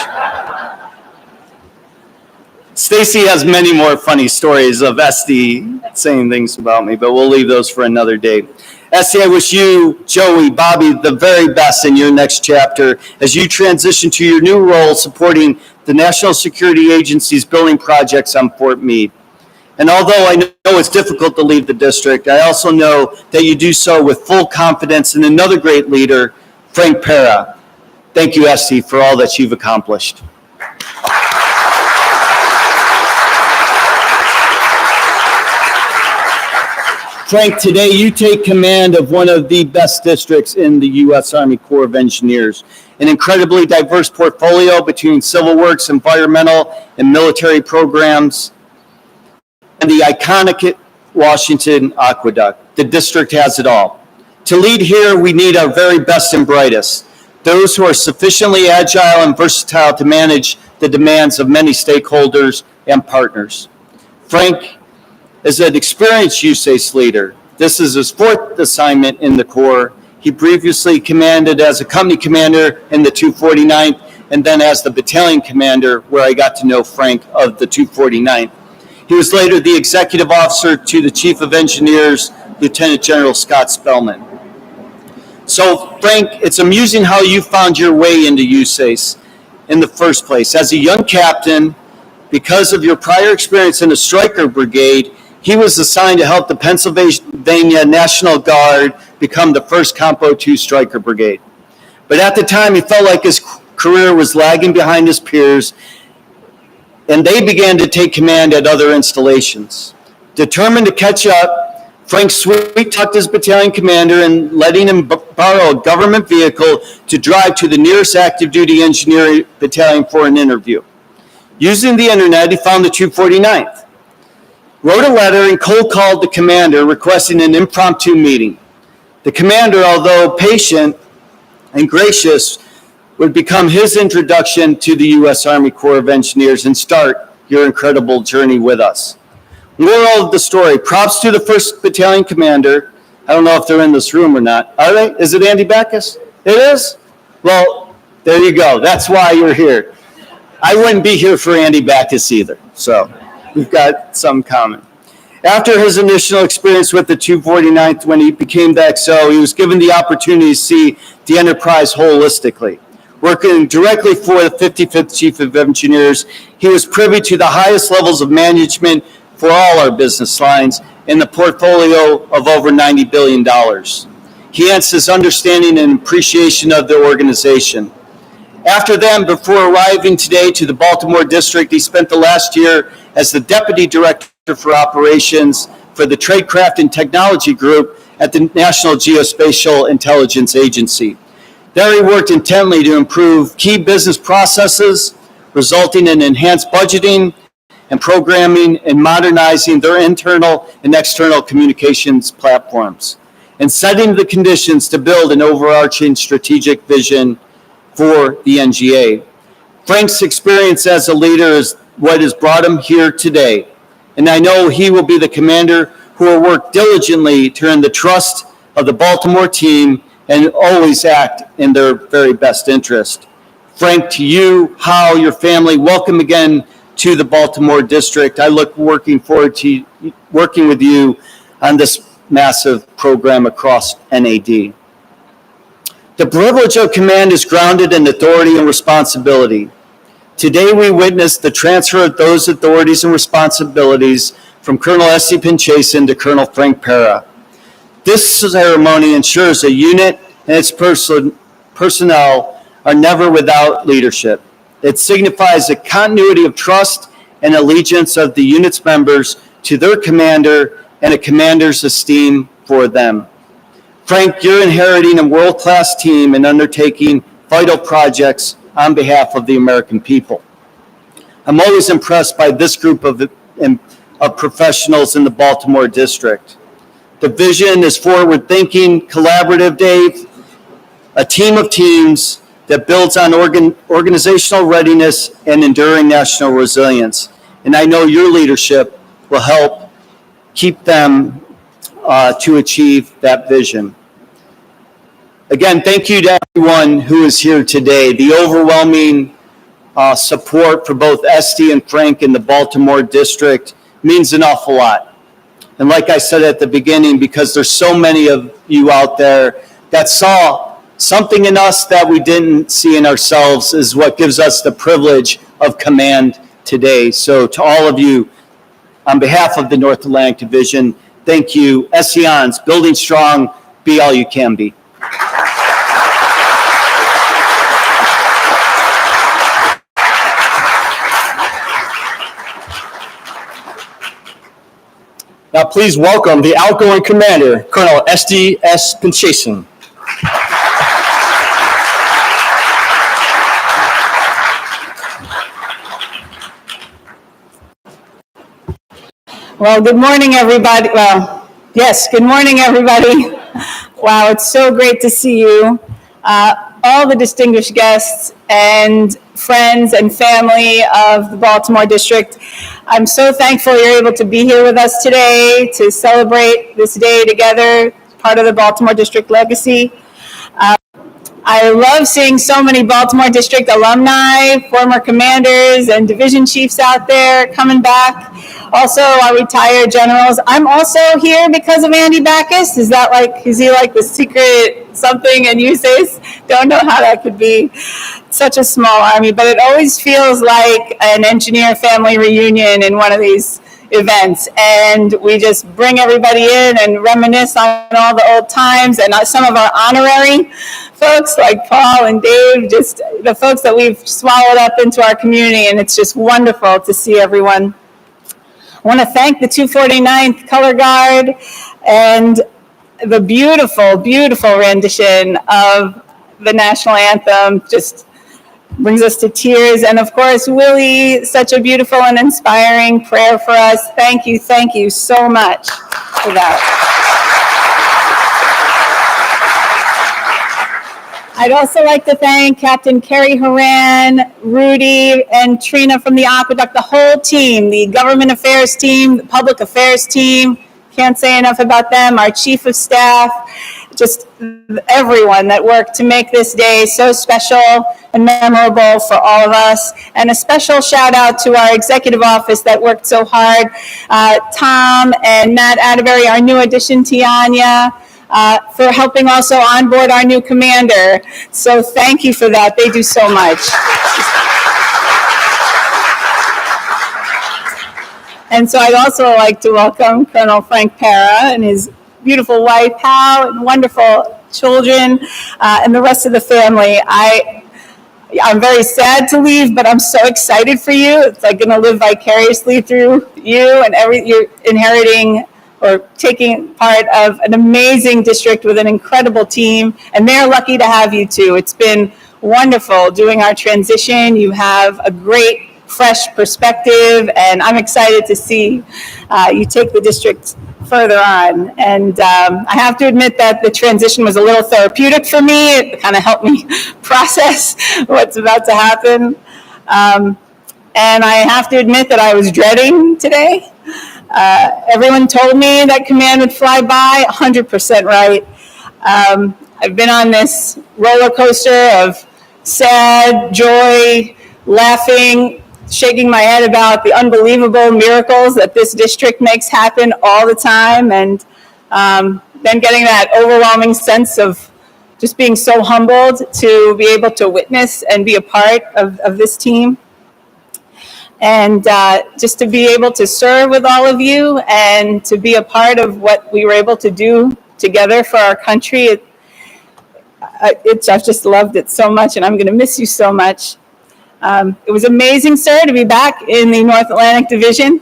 Stacy has many more funny stories of Estee saying things about me, but we'll leave those for another day. Estee, I wish you, Joey, Bobby, the very best in your next chapter as you transition to your new role supporting the National Security Agency's building projects on Fort Meade. And although I know it's difficult to leave the district, I also know that you do so with full confidence in another great leader, Frank Pera. Thank you, Estee, for all that you've accomplished. Frank, today you take command of one of the best districts in the U.S. Army Corps of Engineers, an incredibly diverse portfolio between civil works, environmental, and military programs, and the iconic Washington Aqueduct. The district has it all. To lead here, we need our very best and brightest, those who are sufficiently agile and versatile to manage the demands of many stakeholders and partners. Frank is an experienced USACE leader. This is his fourth assignment in the Corps. He previously commanded as a company commander in the 249th and then as the battalion commander, where I got to know Frank of the 249th. He was later the executive officer to the Chief of Engineers, Lieutenant General Scott Spellman. So, Frank, it's amusing how you found your way into USACE in the first place. As a young captain, because of your prior experience in the Stryker Brigade, he was assigned to help the Pennsylvania National Guard become the first Compo 2 Stryker Brigade. But at the time, he felt like his career was lagging behind his peers, and they began to take command at other installations. Determined to catch up, Frank sweet-talked his battalion commander and letting him borrow a government vehicle to drive to the nearest active duty engineering battalion for an interview. Using the internet, he found the 249th, wrote a letter and cold called the commander requesting an impromptu meeting. The commander, although patient and gracious, would become his introduction to the U.S. Army Corps of Engineers and start your incredible journey with us. Moral of the story, props to the 1st Battalion Commander. I don't know if they're in this room or not. Are they? Is it Andy Backus? It is? Well, there you go. That's why you're here. I wouldn't be here for Andy Backus either, so we've got some common. After his initial experience with the 249th, when he became the XO, he was given the opportunity to see the enterprise holistically. Working directly for the 55th Chief of Engineers, he was privy to the highest levels of management for all our business lines in the portfolio of over $90 billion. He hence his understanding and appreciation of the organization. After then, before arriving today to the Baltimore district, he spent the last year as the Deputy Director for Operations for the Tradecraft and Technology Group at the National Geospatial Intelligence Agency. There he worked intently to improve key business processes, resulting in enhanced budgeting and programming and modernizing their internal and external communications platforms, and setting the conditions to build an overarching strategic vision for the NGA. Frank's experience as a leader is what has brought him here today, and I know he will be the commander who will work diligently to earn the trust of the Baltimore team and always act in their very best interest. Frank, to you, Hal, your family, welcome again to the Baltimore district. I look working forward to working with you on this massive program across NAD. The privilege of command is grounded in authority and responsibility. Today we witness the transfer of those authorities and responsibilities from Colonel Estee Pinchasin to Colonel Frank Pera. This ceremony ensures a unit and its personnel are never without leadership. It signifies a continuity of trust and allegiance of the unit's members to their commander and a commander's esteem for them. Frank, you're inheriting a world-class team and undertaking vital projects on behalf of the American people. I'm always impressed by this group of professionals in the Baltimore district. The vision is forward-thinking, collaborative, Dave, a team of teams that builds on organizational readiness and enduring national resilience. And I know your leadership will help keep them to achieve that vision. Again, thank you to everyone who is here today. The overwhelming support for both Estee and Frank in the Baltimore district means an awful lot. And like I said at the beginning, because there's so many of you out there that saw something in us that we didn't see in ourselves is what gives us the privilege of command today. So to all of you, on behalf of the North Atlantic Division, thank you. Esseans, building strong, be all you can be. Now please welcome the outgoing commander, Colonel Estee S. Pinchasin. Well, good morning, everybody. Well, yes, good morning, everybody. Wow, it's so great to see you. All the distinguished guests and friends and family of the Baltimore district. I'm so thankful you're able to be here with us today to celebrate this day together, part of the Baltimore district legacy. I love seeing so many Baltimore district alumni, former commanders and division chiefs out there coming back. Also, our retired generals. I'm also here because of Andy Backus. Is he like the secret something? And you say, don't know how that could be. Such a small army, but it always feels like an engineer family reunion in one of these events. And we just bring everybody in and reminisce on all the old times, and some of our honorary folks like Paul and Dave, just the folks that we've swallowed up into our community. And it's just wonderful to see everyone. I want to thank the 249th Color Guard and the beautiful, beautiful rendition of the national anthem. Just brings us to tears. And of course, Willie, such a beautiful and inspiring prayer for us. Thank you so much for that. I'd also like to thank Captain Kerry Horan, Rudy, and Trina from the Aqueduct, the whole team, the government affairs team, the public affairs team. Can't say enough about them, our chief of staff, just everyone that worked to make this day so special and memorable for all of us. And a special shout out to our executive office that worked so hard, Tom and Matt Atterbury, our new addition, Tianya, for helping also onboard our new commander. So thank you for that. They do so much. And so I'd also like to welcome Colonel Frank Pera and his beautiful wife, Hal, and wonderful children, and the rest of the family. I'm very sad to leave, but I'm so excited for you. It's like going to live vicariously through you, and you're inheriting or taking part of an amazing district with an incredible team, and they're lucky to have you too. It's been wonderful doing our transition. You have a great, fresh perspective, and I'm excited to see you take the district further on. And I have to admit that the transition was a little therapeutic for me. It kind of helped me process what's about to happen. And I have to admit that I was dreading today. Everyone told me that command would fly by, 100% right. I've been on this roller coaster of sad, joy, laughing, shaking my head about the unbelievable miracles that this district makes happen all the time, and then getting that overwhelming sense of just being so humbled to be able to witness and be a part of this team. And just to be able to serve with all of you and to be a part of what we were able to do together for our country, I've just loved it so much, and I'm going to miss you so much. It was amazing, sir, to be back in the North Atlantic Division.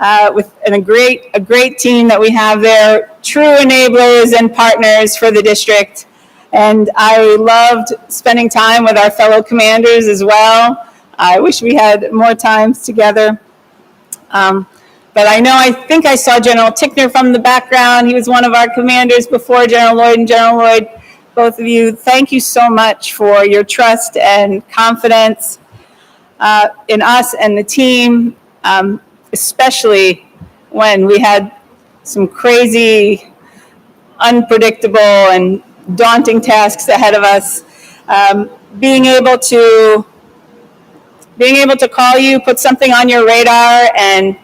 and a great team that we have there, true enablers and partners for the district. And I loved spending time with our fellow commanders as well. I wish we had more times together. But I think I saw General Tickner from the background. He was one of our commanders before General Lloyd. And General Lloyd, both of you, thank you so much for your trust and confidence in us and the team, especially when we had some crazy, unpredictable, and daunting tasks ahead of us. Being able to call you, put something on your radar, and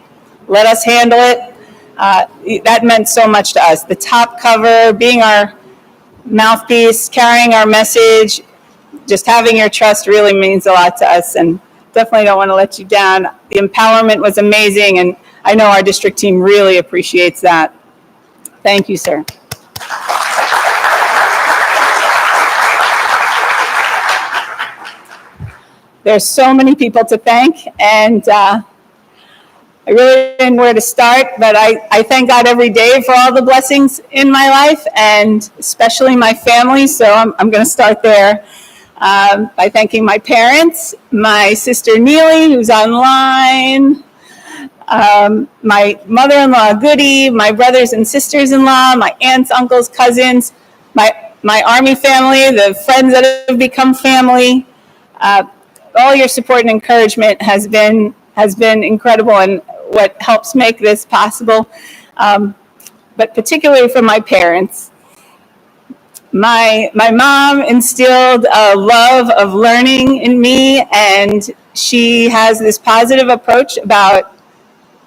let us handle it, that meant so much to us. The top cover, being our mouthpiece, carrying our message, just having your trust really means a lot to us, and definitely don't want to let you down. The empowerment was amazing, and I know our district team really appreciates that. Thank you, sir. There's so many people to thank, and I really didn't know where to start, but I thank God every day for all the blessings in my life, and especially my family, so I'm going to start there by thanking my parents, my sister Neely, who's online, my mother-in-law Goody, my brothers and sisters-in-law, my aunts, uncles, cousins, my Army family, the friends that have become family. All your support and encouragement has been incredible, and what helps make this possible. But particularly from my parents. My mom instilled a love of learning in me, and she has this positive approach about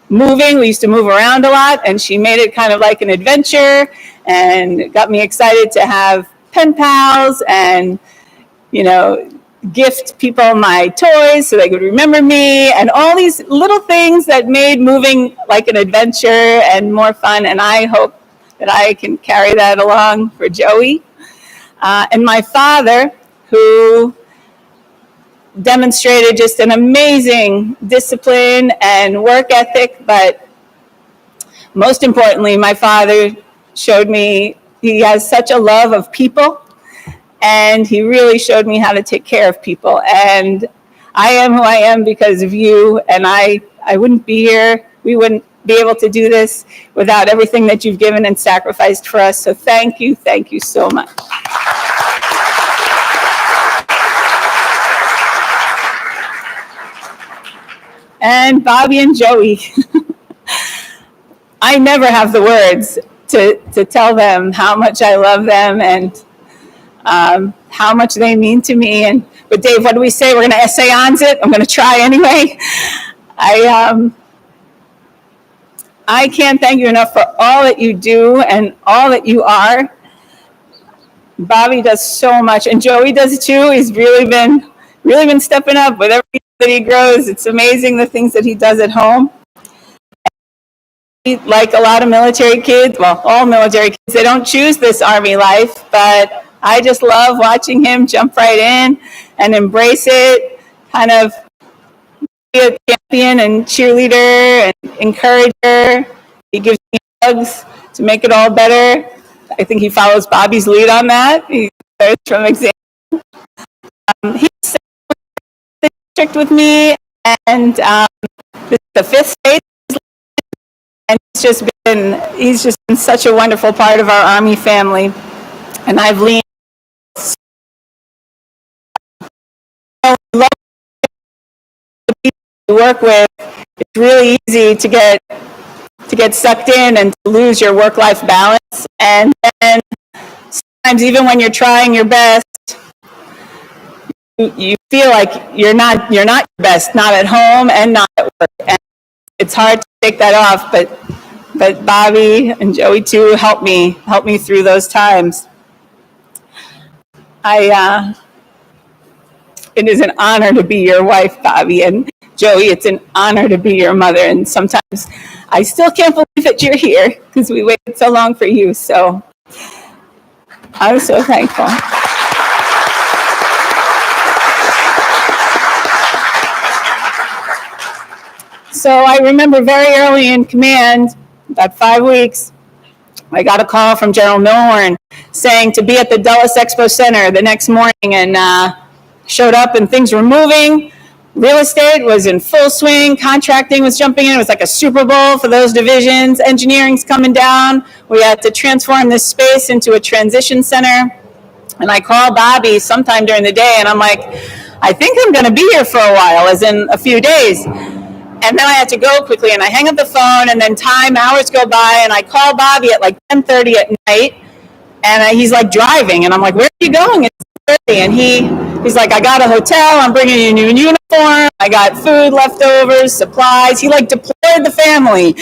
moving. We used to move around a lot, and she made it kind of like an adventure, and got me excited to have pen pals and, gift people my toys so they could remember me, and all these little things that made moving like an adventure and more fun. And I hope that I can carry that along for Joey. And my father, who demonstrated just an amazing discipline and work ethic, but most importantly, my father showed me he has such a love of people. And he really showed me how to take care of people. And I am who I am because of you. And I wouldn't be here. We wouldn't be able to do this without everything that you've given and sacrificed for us. So thank you so much. And Bobby and Joey. I never have the words to tell them how much I love them and how much they mean to me. But Dave, what do we say? We're going to essay-ons it. I'm going to try anyway. I can't thank you enough for all that you do and all that you are. Bobby does so much, and Joey does too. He's really been stepping up with everything that he grows. It's amazing the things that he does at home. Like a lot of military kids, well, all military kids, they don't choose this Army life, but I just love watching him jump right in and embrace it, kind of be a champion and cheerleader and encourager. He gives me hugs to make it all better. I think he follows Bobby's lead on that. He starts from example. He's the district with me, and this is the 5th state, and he's just been such a wonderful part of our Army family. And I've leaned love the people you work with. It's really easy to get sucked in and to lose your work-life balance. And then sometimes, even when you're trying your best, you feel like you're not your best, not at home and not at work. And it's hard to take that off. But Bobby and Joey too help me through those times. It is an honor to be your wife, Bobby, and Joey, it's an honor to be your mother. And sometimes I still can't believe that you're here because we waited so long for you. So I'm so thankful. So I remember very early in command, about 5 weeks, I got a call from General Milhorn saying to be at the Dulles Expo Center the next morning, and showed up and things were moving. Real estate was in full swing. Contracting was jumping in. It was like a Super Bowl for those divisions. Engineering's coming down. We had to transform this space into a transition center. And I called Bobby sometime during the day, and I'm like, I think I'm going to be here for a while, as in a few days. And then I had to go quickly, and I hang up the phone, and then hours go by, and I call Bobby at like 10:30 at night, and he's like driving, and I'm like, where are you going? It's 10:30, and he's like, I got a hotel, I'm bringing you a new uniform, I got food, leftovers, supplies. He like deployed the family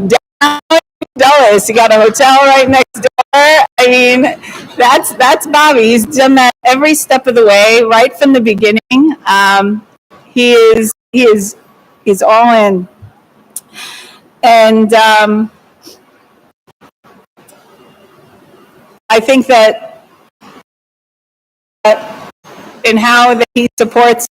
down to Dulles. He got a hotel right next door. I mean, that's Bobby. He's done that every step of the way, right from the beginning. He's all in. And I think that in how that he supports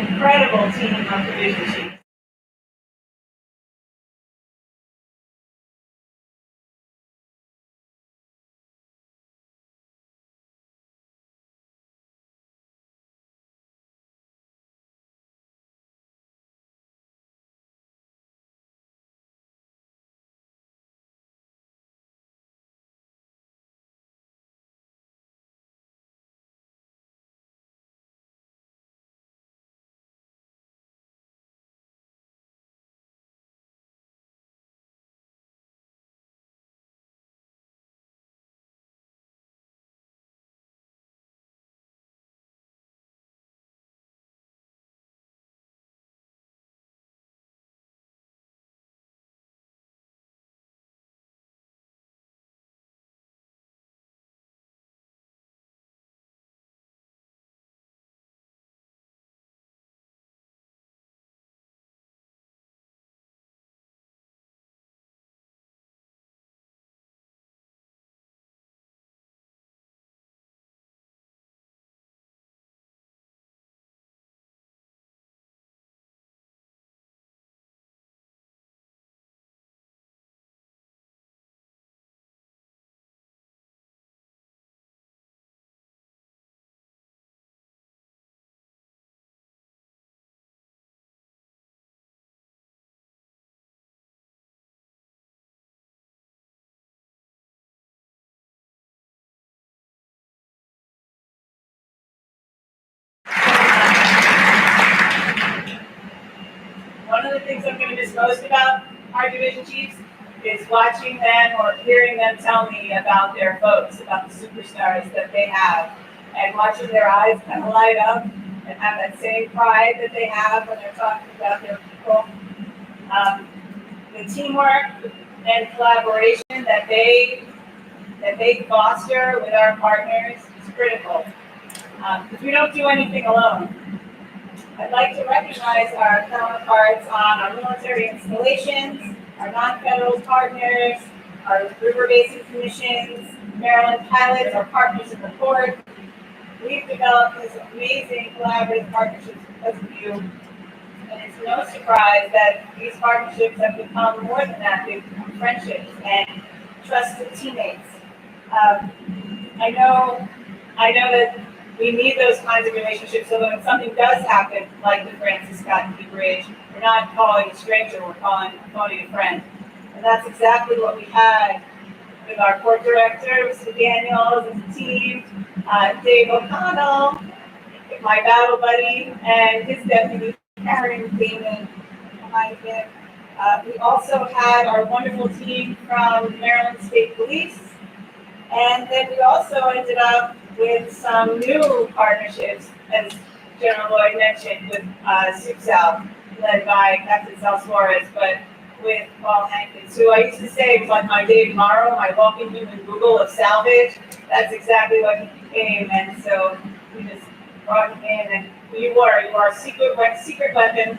incredible team of division chiefs. One of the things I'm going to miss most about our division chiefs is watching them or hearing them tell me about their folks, about the superstars that they have, and watching their eyes kind of light up and have that same pride that they have when they're talking about their people. The teamwork and collaboration that they foster with our partners is critical, because we don't do anything alone. I'd like to recognize our counterparts on our military installations, our non-federal partners, our river basin commissions, Maryland pilots, our partners in the port. We've developed this amazing collaborative partnerships because of you. And it's no surprise that these partnerships have become more than that. They've become friendships and trusted teammates. I know that we need those kinds of relationships so that when something does happen, like the Francis Scott Key Bridge, we're not calling a stranger, we're phoning a friend. And that's exactly what we had with our port director, Mr. Daniels, and the team, Dave O'Connell, my battle buddy, and his deputy, Karen Damon, behind him. We also had our wonderful team from Maryland State Police. And then we also ended up with some new partnerships, as General Lloyd mentioned, with SUPSAL, led by Captain Sal Suarez, but with Paul Hankins, who I used to say was like my Dave Morrow, my walking human Google of salvage. That's exactly what he became, and so we just brought him in, and you are a secret weapon.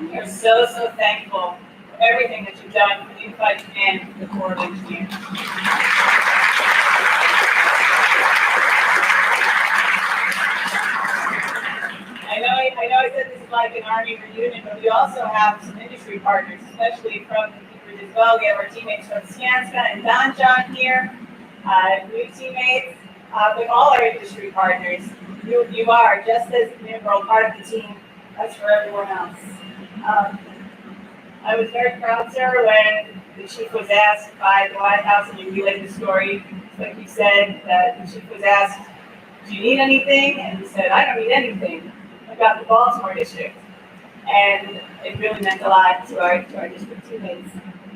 We are so thankful for everything that you've done for the Unified Command and the Corps of Engineers. I know I said this is like an Army reunion, but we also have some industry partners, especially from the Keepers as well. We have our teammates from Skanska and Donjon here, new teammates, but all our industry partners. You are just as integral part of the team as for everyone else. I was very proud, sir, when the chief was asked by the White House, and you relayed the story, like you said, the chief was asked, do you need anything? And he said, I don't need anything. About the Baltimore district, and it really meant a lot to our district teammates.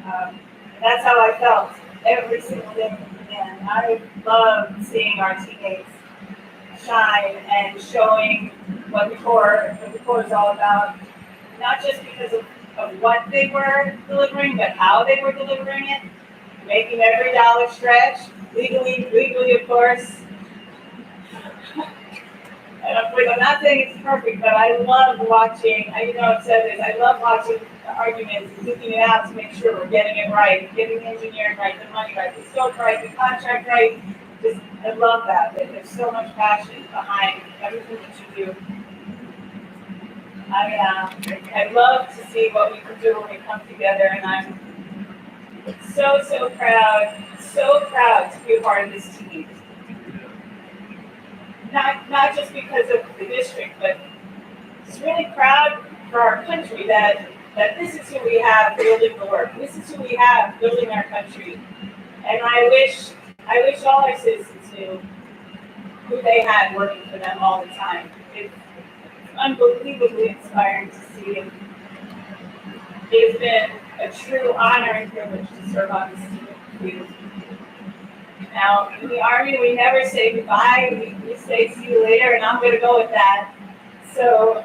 And that's how I felt every single day. And I love seeing our teammates shine and showing what the Corps is all about. Not just because of what they were delivering, but how they were delivering it, making every dollar stretch legally, of course. And of course, I'm not saying it's perfect, but I love watching, I've said this, I love watching the arguments and looking it out to make sure we're getting it right, getting the engineering right, the money right, the scope right, the contract right. I love that. There's so much passion behind everything that you do. I love to see what we can do when we come together, and I'm so proud to be a part of this team. Not just because of the district, but just really proud for our country that this is who we have building the work. This is who we have building our country. And I wish all our citizens knew who they had working for them all the time. It's unbelievably inspiring to see, and it's been a true honor and privilege to serve on this team. Now, in the Army, we never say goodbye. We say see you later, and I'm going to go with that. So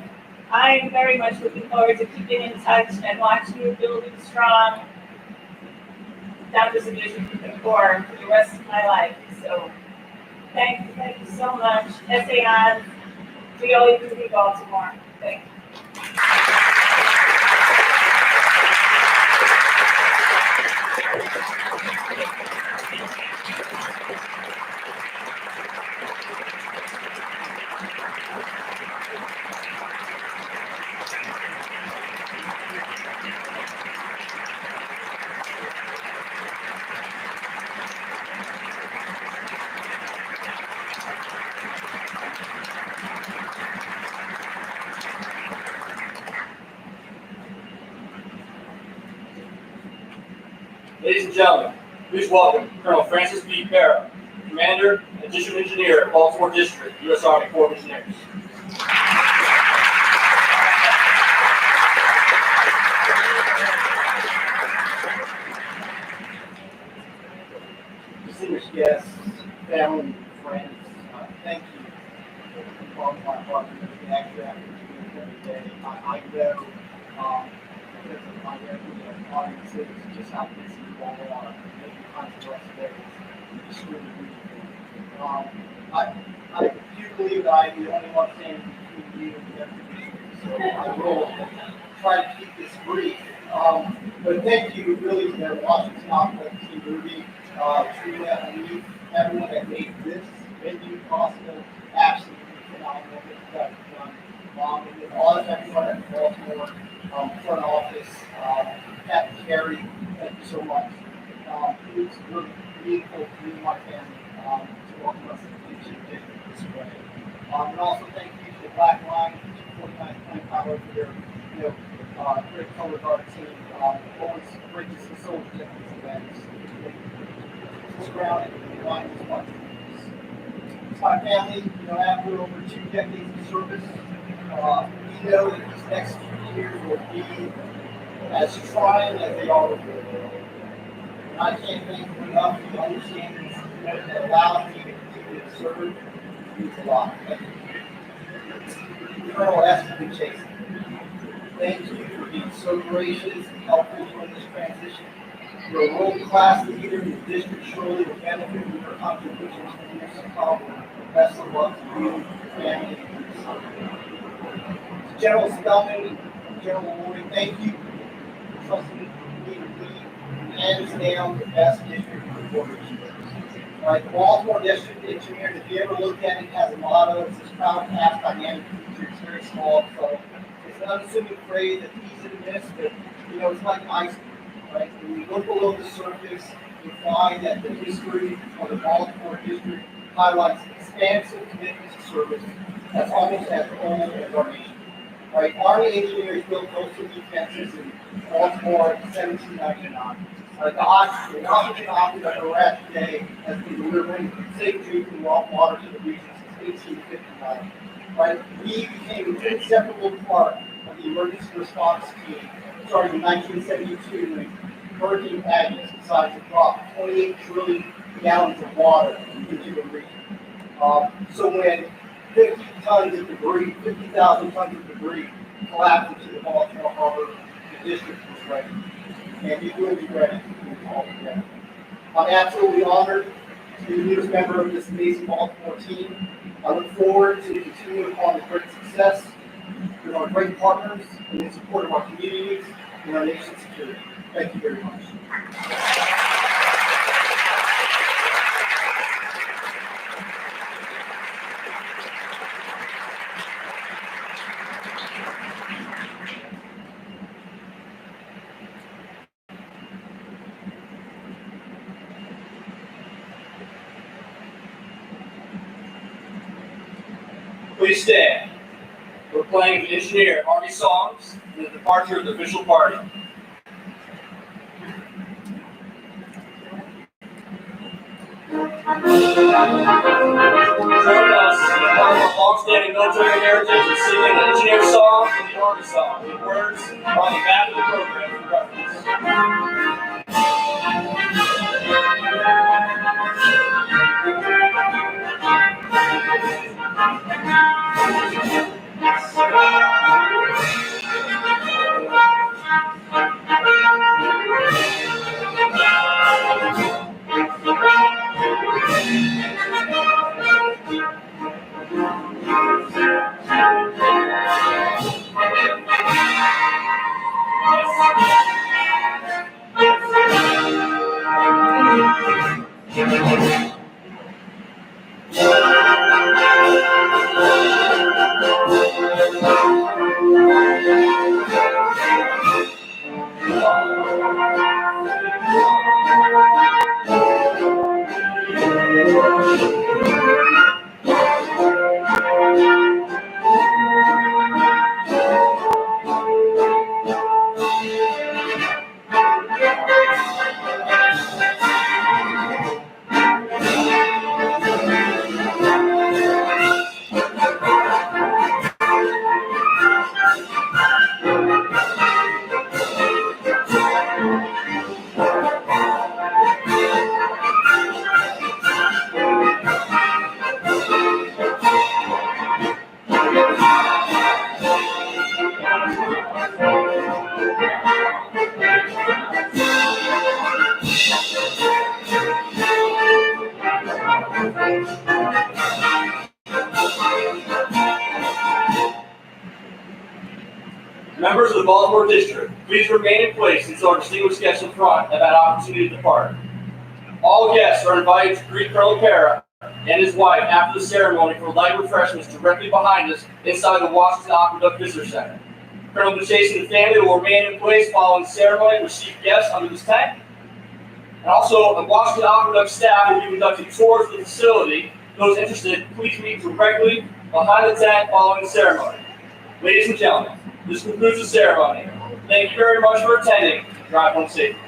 I'm very much looking forward to keeping in touch and watching you building strong, not just a vision for the Corps for the rest of my life. So thank you so much. Estee on, DOE Baltimore. Thank you. Ladies and gentlemen, please welcome Colonel Francis B. Pera, Commander and District Engineer at Baltimore District, U.S. Army Corps of Engineers. Distinguished guests, family, friends, thank you for my partner in the act every day. I know because of my regular audiences, just how busy you all are, making time for us today is extremely beautiful. I do believe that I am the only one standing between you and the deputy, so I will try to keep this brief. But thank you really to the Washington Aqueduct team, Ruby, Trina, and everyone that made this venue possible. Absolutely phenomenal. And then all of everyone at the Baltimore front office, Captain Carey, thank you so much. It was really meaningful to me and my family to welcome us into the district this way. And also thank you to the Black Line, 49th Plain Power for their, great color guard team. Always great to see soldiers at these events. It's grounded in the line as much. It's my family, after over 2 decades of service, we know that these next few years will be as trying as they are good. And I can't thank you enough for the understanding that allows me to continue to serve. It means a lot. Thank you. Colonel Estee, Pinchasin, thank you for being so gracious and helpful during this transition. You're a world-class leader in the district. Surely will benefit from your contributions to years to come. Best of luck to you, your family, and your son. To General Spellman, General Lloyd, thank you for trusting me to lead hands down the best district in the Corps of Engineers. All right, the Baltimore District Engineers, if you ever look at it, has a motto. It says proud past dynamic future. It's very small, so it's an unassuming phrase that's easy to miss, but it's like an iceberg. Right? When you look below the surface, you find that the history of the Baltimore District highlights expansive commitment to service that's almost as old as our nation. Right? Army engineers built coastal defenses in Baltimore in 1799. The Washington Aqueduct we're at today has been delivering safe drinking water to the region since 1859. Right? We became an inseparable part of the emergency response team starting in 1972 when Hurricane Agnes decided to drop 28 trillion gallons of water into the region. So when 50 tons of debris, 50,000 tons of debris collapsed into the Baltimore Harbor, the district was ready. And you will be ready all together. I'm absolutely honored to be the newest member of this amazing Baltimore team. I look forward to continuing upon the great success with our great partners and in support of our communities and our nation's security. Thank you very much. Please stand. We're playing the Engineer Army songs and the departure of the official party. Join us in part of our long-standing military heritage of singing the engineer songs and the army songs. The words are on the back of the program for reference. Members of the Baltimore District, please remain in place until our distinguished guests in front have had opportunity to depart. All guests are invited to greet Colonel Pera and his wife after the ceremony for light refreshments directly behind us inside the Washington Aqueduct Visitor Center. Colonel Pinchasin and family will remain in place following the ceremony to receive guests under this tent. And also, the Washington Aqueduct staff will be conducting tours of the facility. Those interested, please meet directly behind the tent following the ceremony. Ladies and gentlemen, this concludes the ceremony. Thank you very much for attending. Drive home safely.